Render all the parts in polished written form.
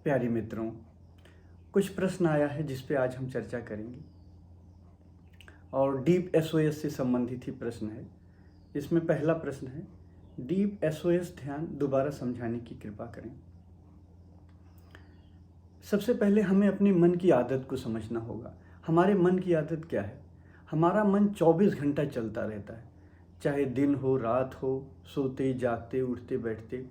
प्यारे मित्रों, कुछ प्रश्न आया है जिस पे आज हम चर्चा करेंगे और डीप एसओएस से संबंधित ही प्रश्न है। इसमें पहला प्रश्न है, डीप एसओएस ध्यान दोबारा समझाने की कृपा करें। सबसे पहले हमें अपने मन की आदत को समझना होगा। हमारे मन की आदत क्या है? हमारा मन 24 घंटा चलता रहता है, चाहे दिन हो रात हो, सोते जागते उठते बैठते।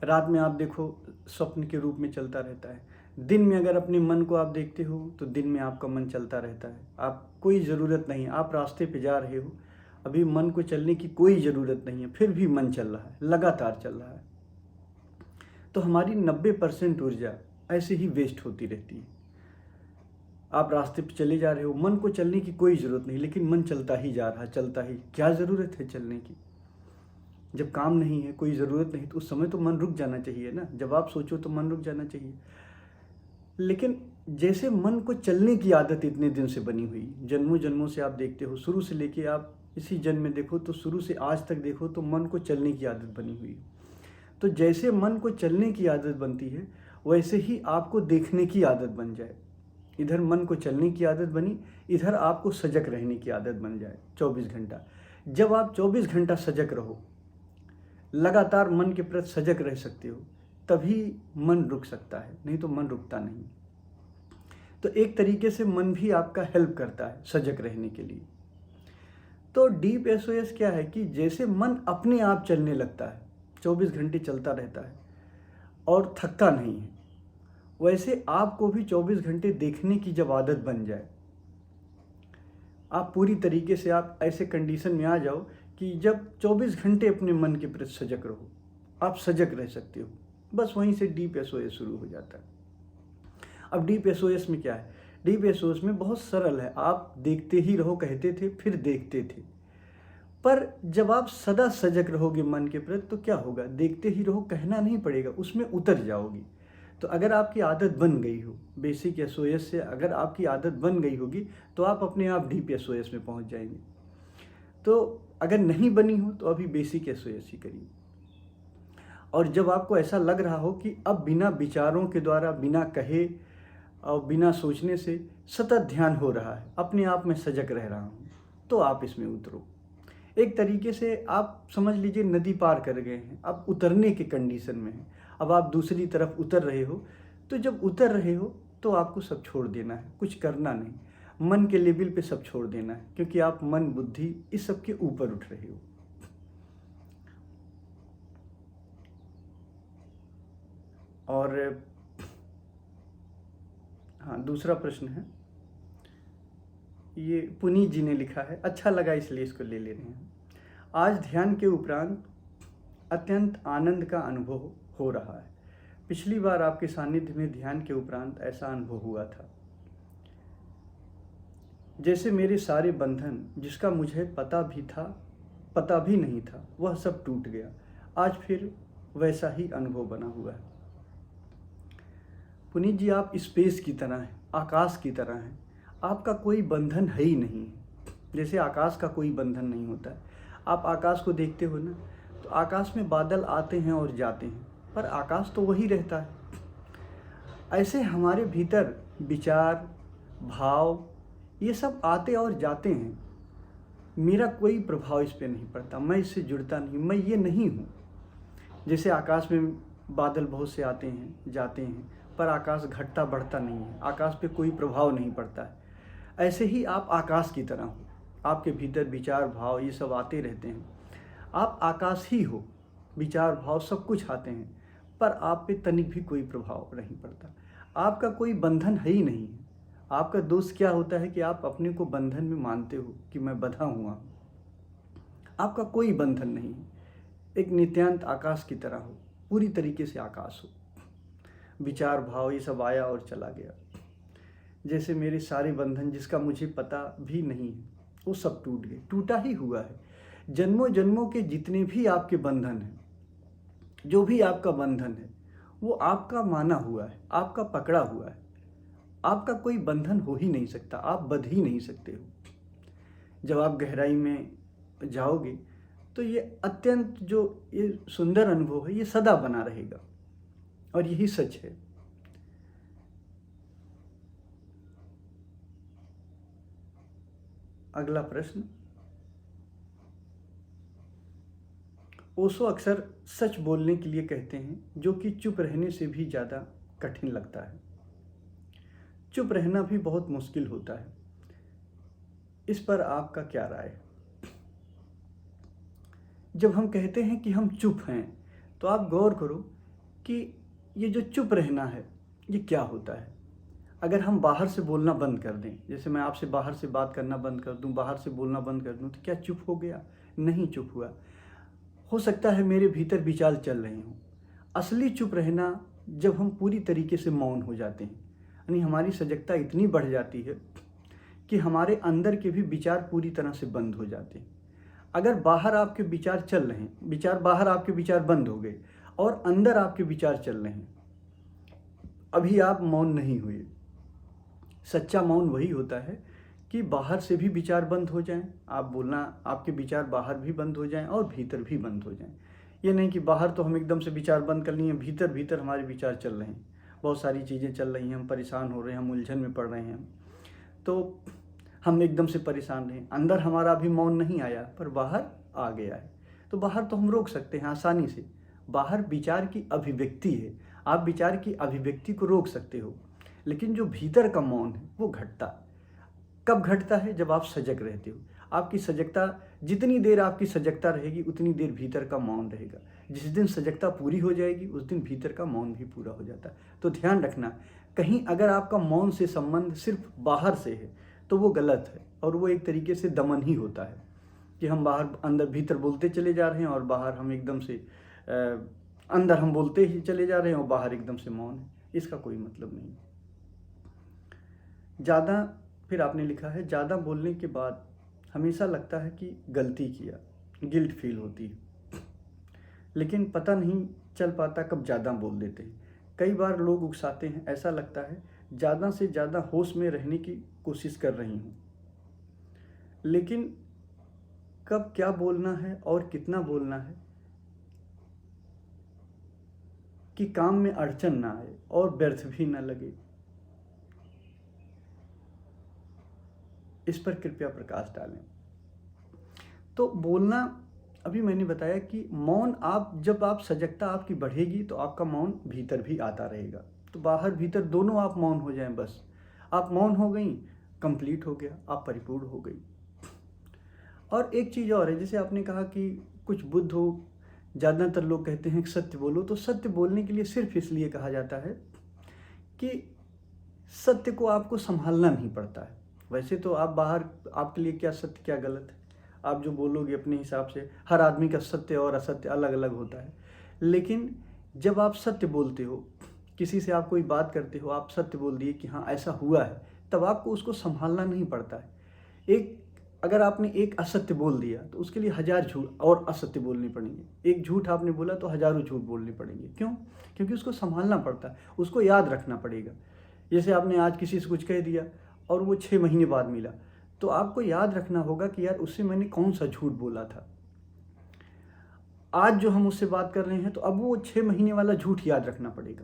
रात में आप देखो स्वप्न के रूप में चलता रहता है। दिन में अगर अपने मन को आप देखते हो तो दिन में आपका मन चलता रहता है। आप कोई ज़रूरत नहीं, आप रास्ते पे जा रहे हो, अभी मन को चलने की कोई ज़रूरत नहीं है, फिर भी मन चल रहा है, लगातार चल रहा है। तो हमारी 90% ऊर्जा ऐसे ही वेस्ट होती रहती है। आप रास्ते पे चले जा रहे हो, मन को चलने की कोई ज़रूरत नहीं, लेकिन मन चलता ही जा रहा है, चलता ही। क्या ज़रूरत है चलने की? जब काम नहीं है, कोई ज़रूरत नहीं, तो उस समय तो मन रुक जाना चाहिए ना। जब आप सोचो तो मन रुक जाना चाहिए। लेकिन जैसे मन को चलने की आदत इतने दिन से बनी हुई, जन्मों जन्मों से आप देखते हो, शुरू से लेके आप इसी जन्म में देखो तो शुरू से आज तक देखो तो मन को चलने की आदत बनी हुई है। तो जैसे मन को चलने की आदत बनती है, वैसे ही आपको देखने की आदत बन जाए। इधर मन को चलने की आदत बनी, इधर आपको सजग रहने की आदत बन जाए 24 घंटा। जब आप 24 घंटा सजग रहो, लगातार मन के प्रति सजग रह सकते हो, तभी मन रुक सकता है, नहीं तो मन रुकता नहीं। तो एक तरीके से मन भी आपका हेल्प करता है सजग रहने के लिए। तो डीप एसओएस क्या है कि जैसे मन अपने आप चलने लगता है, 24 घंटे चलता रहता है और थकता नहीं है, वैसे आपको भी 24 घंटे देखने की जब आदत बन जाए, आप पूरी तरीके से आप ऐसे कंडीशन में आ जाओ कि जब 24 घंटे अपने मन के प्रति सजग रहो, आप सजग रह सकते हो। बस वहीं से डीप एसओएस शुरू हो जाता है। अब डीप एसओएस में क्या है? डीप एसओएस में बहुत सरल है। आप देखते ही रहो कहते थे, फिर देखते थे, पर जब आप सदा सजग रहोगे मन के प्रति तो क्या होगा? देखते ही रहो कहना नहीं पड़ेगा, उसमें उतर जाओगी। तो अगर आपकी आदत बन गई हो, बेसिक एसओएस से अगर आपकी आदत बन गई होगी तो आप अपने आप डीप एसओएस में पहुंच जाएंगे। तो अगर नहीं बनी हो तो अभी बेसिक एसओएस ही करिए। और जब आपको ऐसा लग रहा हो कि अब बिना विचारों के द्वारा, बिना कहे और बिना सोचने से सतत ध्यान हो रहा है, अपने आप में सजग रह रहा हूँ, तो आप इसमें उतरो। एक तरीके से आप समझ लीजिए नदी पार कर गए हैं, अब उतरने के कंडीशन में हैं। अब आप दूसरी तरफ उतर रहे हो, तो जब उतर रहे हो तो आपको सब छोड़ देना है, कुछ करना नहीं, मन के लेवल पे सब छोड़ देना है, क्योंकि आप मन बुद्धि इस सब के ऊपर उठ रहे हो। और हाँ, दूसरा प्रश्न है, ये पुनीत जी ने लिखा है, अच्छा लगा इसलिए इसको ले रहे हैं। आज ध्यान के उपरांत अत्यंत आनंद का अनुभव हो रहा है। पिछली बार आपके सानिध्य में ध्यान के उपरांत ऐसा अनुभव हुआ था, जैसे मेरे सारे बंधन, जिसका मुझे पता भी नहीं था, वह सब टूट गया। आज फिर वैसा ही अनुभव बना हुआ है। पुनीत जी, आप स्पेस की तरह हैं, आकाश की तरह हैं। आपका कोई बंधन है ही नहीं है, जैसे आकाश का कोई बंधन नहीं होता है। आप आकाश को देखते हो ना, तो आकाश में बादल आते हैं और जाते हैं, पर आकाश तो वही रहता है। ऐसे हमारे भीतर विचार, भाव, ये सब आते और जाते हैं। मेरा कोई प्रभाव इस पर नहीं पड़ता, मैं इससे जुड़ता नहीं, मैं ये नहीं हूँ। जैसे आकाश में बादल बहुत से आते हैं जाते हैं, पर आकाश घटता बढ़ता नहीं है, आकाश पे कोई प्रभाव नहीं पड़ता है। ऐसे ही आप आकाश की तरह हो, आपके भीतर विचार भाव ये सब आते रहते हैं। आप आकाश ही हो, विचार भाव सब कुछ आते हैं, पर आप पे तनिक भी कोई प्रभाव नहीं पड़ता। आपका कोई बंधन है ही नहीं है। आपका दोष क्या होता है कि आप अपने को बंधन में मानते हो कि मैं बंधा हुआ हूँ। आपका कोई बंधन नहीं है, एक नित्यांत आकाश की तरह हो, पूरी तरीके से आकाश हो। विचार भाव ये सब आया और चला गया। जैसे मेरे सारे बंधन, जिसका मुझे पता भी नहीं है, वो सब टूट गए, टूटा ही हुआ है। जन्मों जन्मों के जितने भी आपके बंधन हैं, जो भी आपका बंधन है, वो आपका माना हुआ है, आपका पकड़ा हुआ है। आपका कोई बंधन हो ही नहीं सकता, आप बंध ही नहीं सकते हो। जब आप गहराई में जाओगे तो ये अत्यंत जो ये सुंदर अनुभव है, ये सदा बना रहेगा, और यही सच है। अगला प्रश्न, ओशो अक्सर सच बोलने के लिए कहते हैं जो कि चुप रहने से भी ज़्यादा कठिन लगता है। चुप रहना भी बहुत मुश्किल होता है, इस पर आपका क्या राय है? जब हम कहते हैं कि हम चुप हैं तो आप गौर करो कि ये जो चुप रहना है ये क्या होता है। अगर हम बाहर से बोलना बंद कर दें, जैसे मैं आपसे बाहर से बात करना बंद कर दूं, बाहर से बोलना बंद कर दूं, तो क्या चुप हो गया? नहीं चुप हुआ। हो सकता है मेरे भीतर विचार चल रहे हों। असली चुप रहना जब हम पूरी तरीके से मौन हो जाते हैं, यानी हमारी सजगता इतनी बढ़ जाती है कि हमारे अंदर के भी विचार पूरी तरह से बंद हो जाते हैं। अगर बाहर आपके विचार चल रहे हैं, बाहर आपके विचार बंद हो गए और अंदर आपके विचार चल रहे हैं, अभी आप मौन नहीं हुए। सच्चा मौन वही होता है कि बाहर से भी विचार बंद हो जाएं, आप बोलना, आपके विचार बाहर भी बंद हो जाएं और भीतर भी बंद हो जाएं। ये नहीं कि बाहर तो हम एकदम से विचार बंद कर लिए, भीतर भीतर हमारे विचार चल रहे हैं, बहुत सारी चीज़ें चल रही हैं, हम परेशान हो रहे हैं, हम उलझन में पड़ रहे हैं, तो हम एकदम से परेशान रहे, अंदर हमारा अभी मौन नहीं आया पर बाहर आ गया है। तो बाहर तो हम रोक सकते हैं आसानी से, बाहर विचार की अभिव्यक्ति है, आप विचार की अभिव्यक्ति को रोक सकते हो, लेकिन जो भीतर का मौन है वो घटता। कब घटता है? जब आप सजग रहते हो। आपकी सजगता, जितनी देर आपकी सजगता रहेगी उतनी देर भीतर का मौन रहेगा। जिस दिन सजगता पूरी हो जाएगी उस दिन भीतर का मौन भी पूरा हो जाता है। तो ध्यान रखना, कहीं अगर आपका मौन से संबंध सिर्फ बाहर से है तो वो गलत है और वो एक तरीके से दमन ही होता है कि हम बाहर अंदर भीतर बोलते चले जा रहे हैं और बाहर हम एकदम से अंदर हम बोलते ही चले जा रहे हैं और बाहर एकदम से मौन है। इसका कोई मतलब नहीं। ज़्यादा, फिर आपने लिखा है, ज़्यादा बोलने के बाद हमेशा लगता है कि गलती किया, गिल्ट फील होती है, लेकिन पता नहीं चल पाता कब ज़्यादा बोल देते हैं। कई बार लोग उकसाते हैं, ऐसा लगता है ज़्यादा से ज़्यादा होश में रहने की कोशिश कर रही हूँ, लेकिन कब क्या बोलना है और कितना बोलना है कि काम में अड़चन ना आए और व्यर्थ भी ना लगे। इस पर कृपया प्रकाश डालें। तो बोलना, अभी मैंने बताया कि मौन, आप जब आप सजगता आपकी बढ़ेगी तो आपका मौन भीतर भी आता रहेगा। तो बाहर भीतर दोनों आप मौन हो जाएं, बस आप मौन हो गई, कंप्लीट हो गया, आप परिपूर्ण हो गई। और एक चीज़ और है, जैसे आपने कहा कि कुछ बुद्ध हो, ज़्यादातर लोग कहते हैं कि सत्य बोलो। तो सत्य बोलने के लिए सिर्फ इसलिए कहा जाता है कि सत्य को आपको संभालना नहीं पड़ता है। वैसे तो आप बाहर, आपके लिए क्या सत्य क्या गलत है, आप जो बोलोगे अपने हिसाब से, हर आदमी का सत्य और असत्य अलग अलग होता है। लेकिन जब आप सत्य बोलते हो, किसी से आप कोई बात करते हो, आप सत्य बोल दिए कि हाँ ऐसा हुआ है, तब आपको उसको संभालना नहीं पड़ता है। अगर आपने एक असत्य बोल दिया तो उसके लिए 1000 झूठ और असत्य बोलने पड़ेंगे। एक झूठ आपने बोला तो हज़ारों झूठ बोलने पड़ेंगे। क्यों? क्योंकि उसको संभालना पड़ता है, उसको याद रखना पड़ेगा। जैसे आपने आज किसी से कुछ कह दिया और वो 6 महीने बाद मिला, तो आपको याद रखना होगा कि यार उससे मैंने कौन सा झूठ बोला था। आज जो हम उससे बात कर रहे हैं तो अब वो 6 महीने वाला झूठ याद रखना पड़ेगा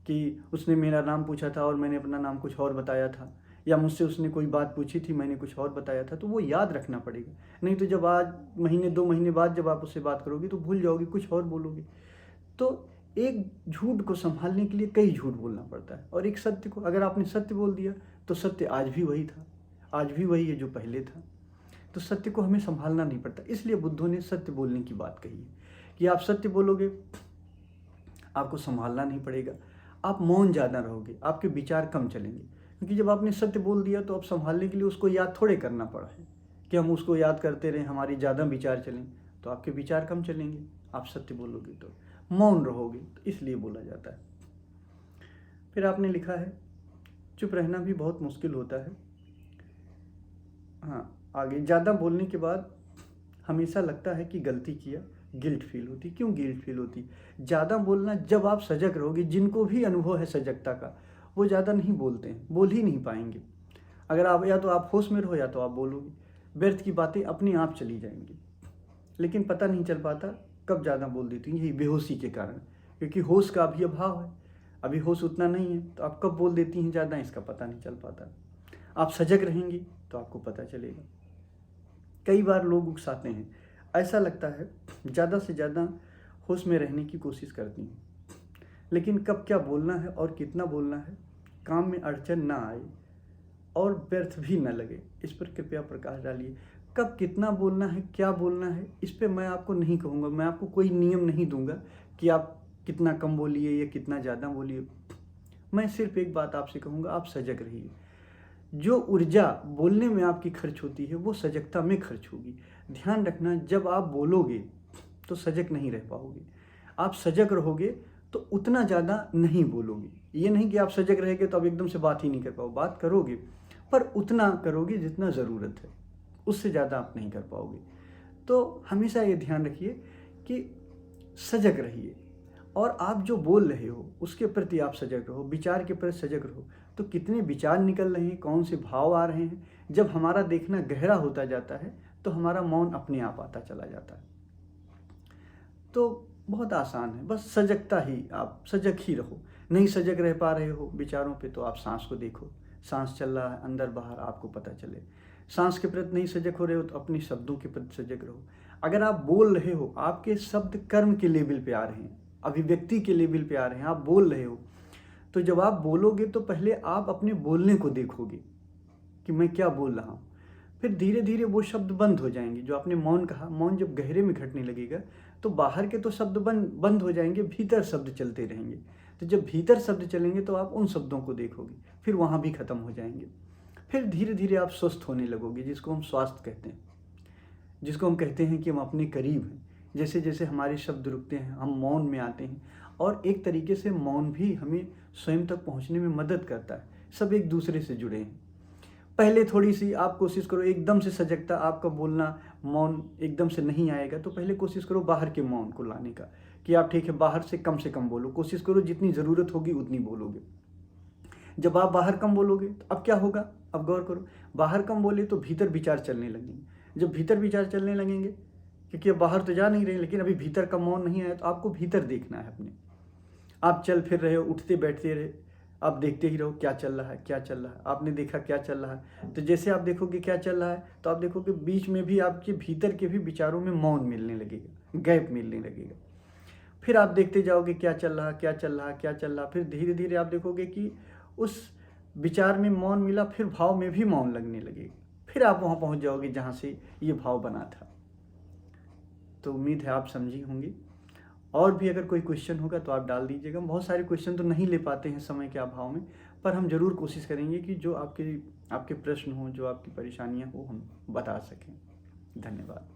कि उसने मेरा नाम पूछा था और मैंने अपना नाम कुछ और बताया था, या मुझसे उसने कोई बात पूछी थी, मैंने कुछ और बताया था। तो वो याद रखना पड़ेगा। नहीं तो जब आज महीने 2 महीने बाद जब आप उससे बात करोगे तो भूल जाओगे, कुछ और बोलोगे। तो एक झूठ को संभालने के लिए कई झूठ बोलना पड़ता है, और एक सत्य को, अगर आपने सत्य बोल दिया तो सत्य आज भी वही था, आज भी वही है जो पहले था। तो सत्य को हमें संभालना नहीं पड़ता। इसलिए बुद्धों ने सत्य बोलने की बात कही है कि आप सत्य बोलोगे, आपको संभालना नहीं पड़ेगा, आप मौन ज़्यादा रहोगे, आपके विचार कम चलेंगे। क्योंकि जब आपने सत्य बोल दिया तो अब संभालने के लिए उसको याद थोड़े करना पड़ा है कि हम उसको याद करते रहें, हमारी ज़्यादा विचार चलें, तो आपके विचार कम चलेंगे। आप सत्य बोलोगे तो मौन रहोगे, तो इसलिए बोला जाता है। फिर आपने लिखा है, चुप रहना भी बहुत मुश्किल होता है। हाँ, आगे, ज़्यादा बोलने के बाद हमेशा लगता है कि गलती किया, गिल्ट फील होती। क्यों गिल्ट फील होती? ज़्यादा बोलना, जब आप सजग रहोगे, जिनको भी अनुभव है सजगता का, वो ज़्यादा नहीं बोलते हैं, बोल ही नहीं पाएंगे। अगर आप, या तो आप होश में रहो या तो आप बोलोगे, व्यर्थ की बातें अपने आप चली जाएंगी। लेकिन पता नहीं चल पाता कब ज़्यादा बोल देती हैं, यही बेहोशी के कारण, क्योंकि होश का अभी अभाव है, अभी होश उतना नहीं है, तो आप कब बोल देती हैं ज़्यादा, इसका पता नहीं चल पाता। आप सजग रहेंगी तो आपको पता चलेगा। कई बार लोग उकसाते हैं, ऐसा लगता है ज़्यादा से ज़्यादा होश में रहने की कोशिश करती हैं, लेकिन कब क्या बोलना है और कितना बोलना है, काम में अड़चन ना आए और व्यर्थ भी न लगे, इस पर कृपया प्रकाश डालिए। कब कितना बोलना है, क्या बोलना है, इस पे मैं आपको नहीं कहूँगा, मैं आपको कोई नियम नहीं दूंगा कि आप कितना कम बोलिए या कितना ज़्यादा बोलिए। मैं सिर्फ एक बात आपसे कहूँगा, आप सजग रहिए। जो ऊर्जा बोलने में आपकी खर्च होती है वो सजगता में खर्च होगी। ध्यान रखना, जब आप बोलोगे तो सजग नहीं रह पाओगे। आप सजग रहोगे तो उतना ज़्यादा नहीं बोलोगे। ये नहीं कि आप सजग रहेंगे तो आप एकदम से बात ही नहीं कर पाओगे, बात करोगे पर उतना करोगे जितना ज़रूरत है, उससे ज़्यादा आप नहीं कर पाओगे। तो हमेशा ये ध्यान रखिए कि सजग रहिए और आप जो बोल रहे हो उसके प्रति आप सजग रहो, विचार के प्रति सजग रहो। तो कितने विचार निकल रहे हैं, कौन से भाव आ रहे हैं, जब हमारा देखना गहरा होता जाता है तो हमारा मौन अपने आप आता चला जाता है। तो बहुत आसान है, बस सजगता ही, आप सजग ही रहो। नहीं सजग रह पा रहे हो विचारों पे तो आप सांस को देखो, सांस चल रहा है अंदर बाहर, आपको पता चले। सांस के प्रति नहीं सजग हो रहे हो तो अपने शब्दों के प्रति सजग रहो। अगर आप बोल रहे हो, आपके शब्द कर्म के लेवल पे आ रहे हैं, अभिव्यक्ति के लेवल पे आ रहे हैं, आप बोल रहे हो, तो जब आप बोलोगे तो पहले आप अपने बोलने को देखोगे कि मैं क्या बोल रहा हूँ। फिर धीरे धीरे वो शब्द बंद हो जाएंगे। जो आपने मौन कहा, मौन जब गहरे में घटने लगेगा तो बाहर के तो शब्द बंद हो जाएंगे, भीतर शब्द चलते रहेंगे। तो जब भीतर शब्द चलेंगे तो आप उन शब्दों को देखोगे, फिर वहाँ भी खत्म हो जाएंगे। फिर धीरे धीरे आप स्वस्थ होने लगोगे, जिसको हम स्वास्थ्य कहते हैं, जिसको हम कहते हैं कि हम अपने करीब हैं। जैसे जैसे हमारे शब्द रुकते हैं, हम मौन में आते हैं, और एक तरीके से मौन भी हमें स्वयं तक पहुंचने में मदद करता है। सब एक दूसरे से जुड़े हैं। पहले थोड़ी सी आप कोशिश करो, एकदम से सजगता, आपका बोलना मौन एकदम से नहीं आएगा, तो पहले कोशिश करो बाहर के मौन को लाने का, कि आप ठीक है बाहर से कम बोलो, कोशिश करो जितनी ज़रूरत होगी उतनी बोलोगे। जब आप बाहर कम बोलोगे तो अब क्या होगा, अब गौर करो, बाहर कम बोले तो भीतर विचार चलने लगेंगे। जब भीतर विचार चलने लगेंगे, क्योंकि अब बाहर तो जा नहीं रहे, लेकिन अभी भीतर का मौन नहीं आया, तो आपको भीतर देखना है अपने। आप चल फिर रहे हो, उठते बैठते रहे, आप देखते ही रहो क्या चल रहा है, क्या चल रहा है। आपने देखा क्या चल रहा है, तो जैसे आप देखोगे क्या चल रहा है तो आप देखोगे बीच में भी आपके भीतर के भी विचारों में मौन मिलने लगेगा, गैप मिलने लगेगा। फिर आप देखते जाओगे क्या चल रहा, क्या चल रहा, क्या चल रहा। फिर धीरे धीरे आप देखोगे कि उस विचार में मौन मिला, फिर भाव में भी मौन लगने लगेगा। फिर आप वहाँ पहुँच जाओगे जहाँ से ये भाव बना था। तो उम्मीद है आप समझी होंगी। और भी अगर कोई क्वेश्चन होगा तो आप डाल दीजिएगा। बहुत सारे क्वेश्चन तो नहीं ले पाते हैं समय के अभाव में, पर हम ज़रूर कोशिश करेंगे कि जो आपके प्रश्न हो, जो आपकी परेशानियां हो, हम बता सकें। धन्यवाद।